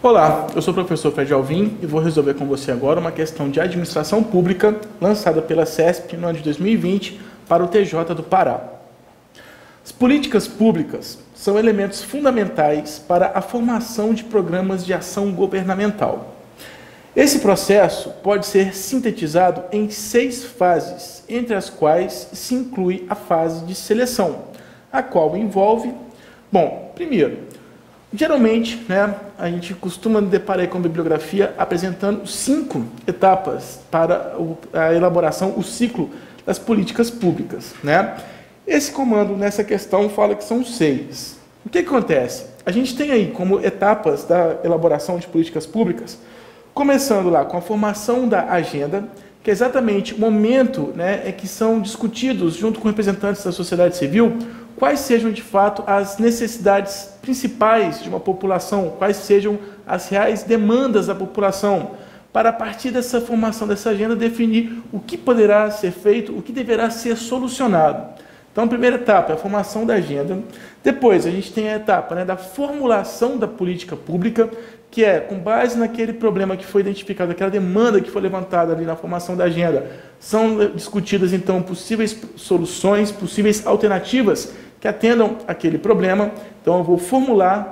Olá, eu sou o professor Fred Alvim e vou resolver com você agora uma questão de administração pública lançada pela CESP no ano de 2020 para o TJ do Pará. As políticas públicas são elementos fundamentais para a formação de programas de ação governamental. Esse processo pode ser sintetizado em 6 fases, entre as quais se inclui a fase de seleção, a qual envolve, primeiro, geralmente, a gente costuma deparar com a bibliografia apresentando 5 etapas para a elaboração, o ciclo das políticas públicas. Esse comando nessa questão fala que são 6. O que acontece? A gente tem aí como etapas da elaboração de políticas públicas, começando lá com a formação da agenda, que é exatamente o momento em que são discutidos, junto com representantes da sociedade civil, quais sejam, de fato, as necessidades principais de uma população, quais sejam as reais demandas da população, para, a partir dessa formação dessa agenda, definir o que poderá ser feito, o que deverá ser solucionado. Então, a primeira etapa é a formação da agenda. Depois, a gente tem a etapa da formulação da política pública, que é, com base naquele problema que foi identificado, aquela demanda que foi levantada ali na formação da agenda, são discutidas, então, possíveis soluções, possíveis alternativas que atendam aquele problema. Então, eu vou formular,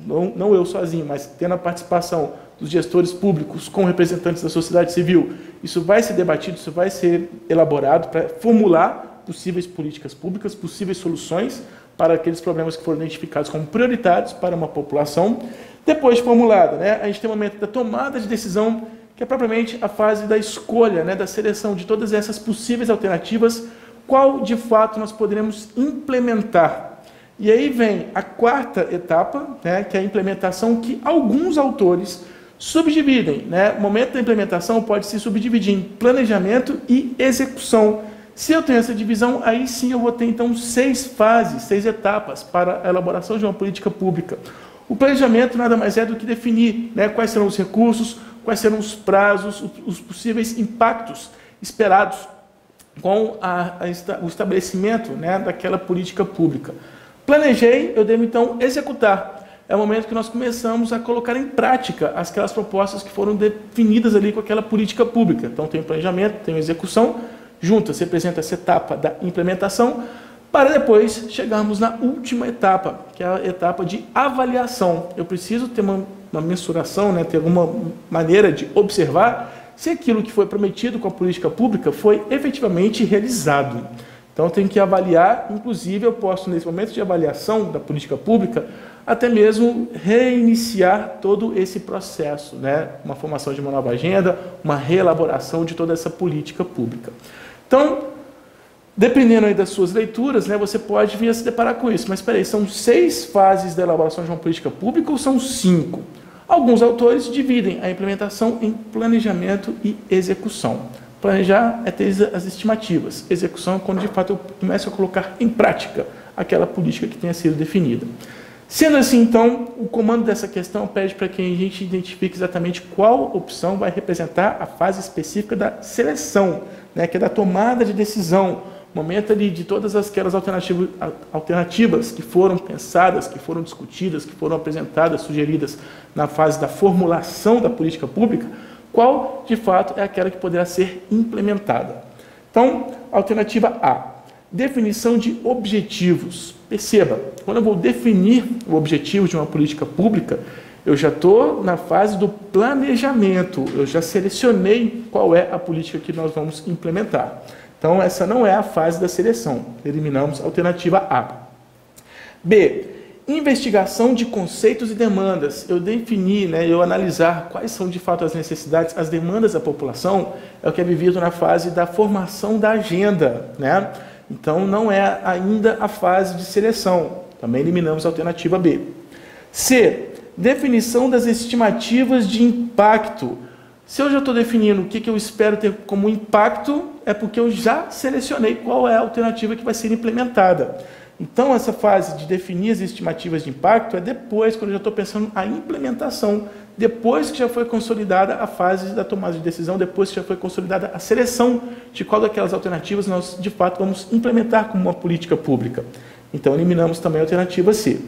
não eu sozinho, mas tendo a participação dos gestores públicos com representantes da sociedade civil. Isso vai ser debatido, isso vai ser elaborado para formular possíveis políticas públicas, possíveis soluções para aqueles problemas que foram identificados como prioritários para uma população. Depois de formulada, a gente tem o momento da tomada de decisão, que é propriamente a fase da escolha, da seleção de todas essas possíveis alternativas, qual de fato nós poderemos implementar. E aí vem a quarta etapa, que é a implementação, que alguns autores subdividem. O momento da implementação pode se subdividir em planejamento e execução. Se eu tenho essa divisão, aí sim eu vou ter então 6 fases, 6 etapas para a elaboração de uma política pública. O planejamento nada mais é do que definir quais serão os recursos, quais serão os prazos, os possíveis impactos esperados com o estabelecimento daquela política pública. Planejei, eu devo então executar. É o momento que nós começamos a colocar em prática aquelas propostas que foram definidas ali com aquela política pública. Então tem o planejamento, tem a execução, juntas representa essa etapa da implementação, para depois chegarmos na última etapa, que é a etapa de avaliação. Eu preciso ter uma mensuração, ter alguma maneira de observar se aquilo que foi prometido com a política pública foi efetivamente realizado. Então, eu tenho que avaliar, inclusive, eu posso, nesse momento de avaliação da política pública, até mesmo reiniciar todo esse processo, uma formação de uma nova agenda, uma reelaboração de toda essa política pública. Então, dependendo aí das suas leituras, você pode vir a se deparar com isso. Mas, espera aí, são 6 fases da elaboração de uma política pública ou são 5? Alguns autores dividem a implementação em planejamento e execução. Planejar é ter as estimativas. Execução é quando, de fato, eu começo a colocar em prática aquela política que tenha sido definida. Sendo assim, então, o comando dessa questão pede para que a gente identifique exatamente qual opção vai representar a fase específica da seleção, que é da tomada de decisão, momento ali de todas aquelas alternativas que foram pensadas, que foram discutidas, que foram apresentadas, sugeridas na fase da formulação da política pública, qual, de fato, é aquela que poderá ser implementada. Então, alternativa A, definição de objetivos. Perceba, quando eu vou definir o objetivo de uma política pública, eu já estou na fase do planejamento, eu já selecionei qual é a política que nós vamos implementar. Então, essa não é a fase da seleção. Eliminamos a alternativa A. B, investigação de conceitos e demandas. Eu definir, eu analisar quais são, de fato, as necessidades, as demandas da população, é o que é vivido na fase da formação da agenda, Então, não é ainda a fase de seleção. Também eliminamos a alternativa B. C, definição das estimativas de impacto. Se eu já estou definindo o que eu espero ter como impacto, é porque eu já selecionei qual é a alternativa que vai ser implementada. Então, essa fase de definir as estimativas de impacto é depois, quando eu já estou pensando a implementação, depois que já foi consolidada a fase da tomada de decisão, depois que já foi consolidada a seleção de qual daquelas alternativas nós, de fato, vamos implementar como uma política pública. Então, eliminamos também a alternativa C.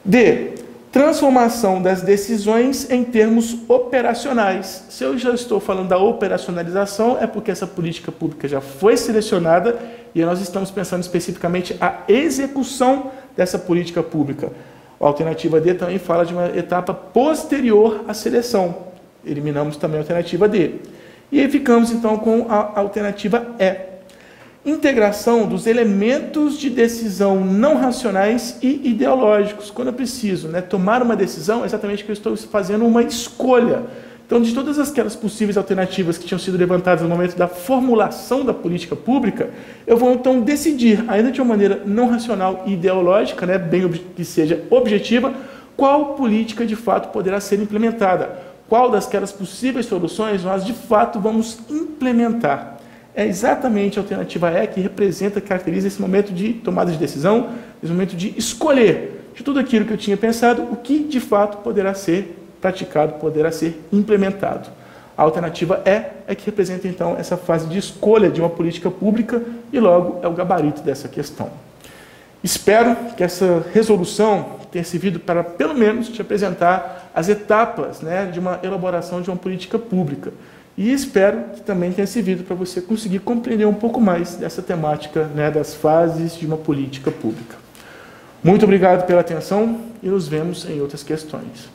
D, Transformação das decisões em termos operacionais. Se eu já estou falando da operacionalização, é porque essa política pública já foi selecionada e nós estamos pensando especificamente a execução dessa política pública. A alternativa D também fala de uma etapa posterior à seleção. Eliminamos também a alternativa D. E aí ficamos então com a alternativa E. Integração dos elementos de decisão não racionais e ideológicos. Quando eu preciso tomar uma decisão, é exatamente que eu estou fazendo uma escolha. Então, de todas aquelas possíveis alternativas que tinham sido levantadas no momento da formulação da política pública, eu vou então decidir, ainda de uma maneira não racional e ideológica, bem que seja objetiva, qual política de fato poderá ser implementada, qual daquelas possíveis soluções nós de fato vamos implementar. É exatamente a alternativa E que representa, caracteriza esse momento de tomada de decisão, esse momento de escolher de tudo aquilo que eu tinha pensado, o que de fato poderá ser praticado, poderá ser implementado. A alternativa E é que representa então essa fase de escolha de uma política pública e logo é o gabarito dessa questão. Espero que essa resolução tenha servido para pelo menos te apresentar as etapas de uma elaboração de uma política pública. E espero que também tenha servido para você conseguir compreender um pouco mais dessa temática das fases de uma política pública. Muito obrigado pela atenção e nos vemos em outras questões.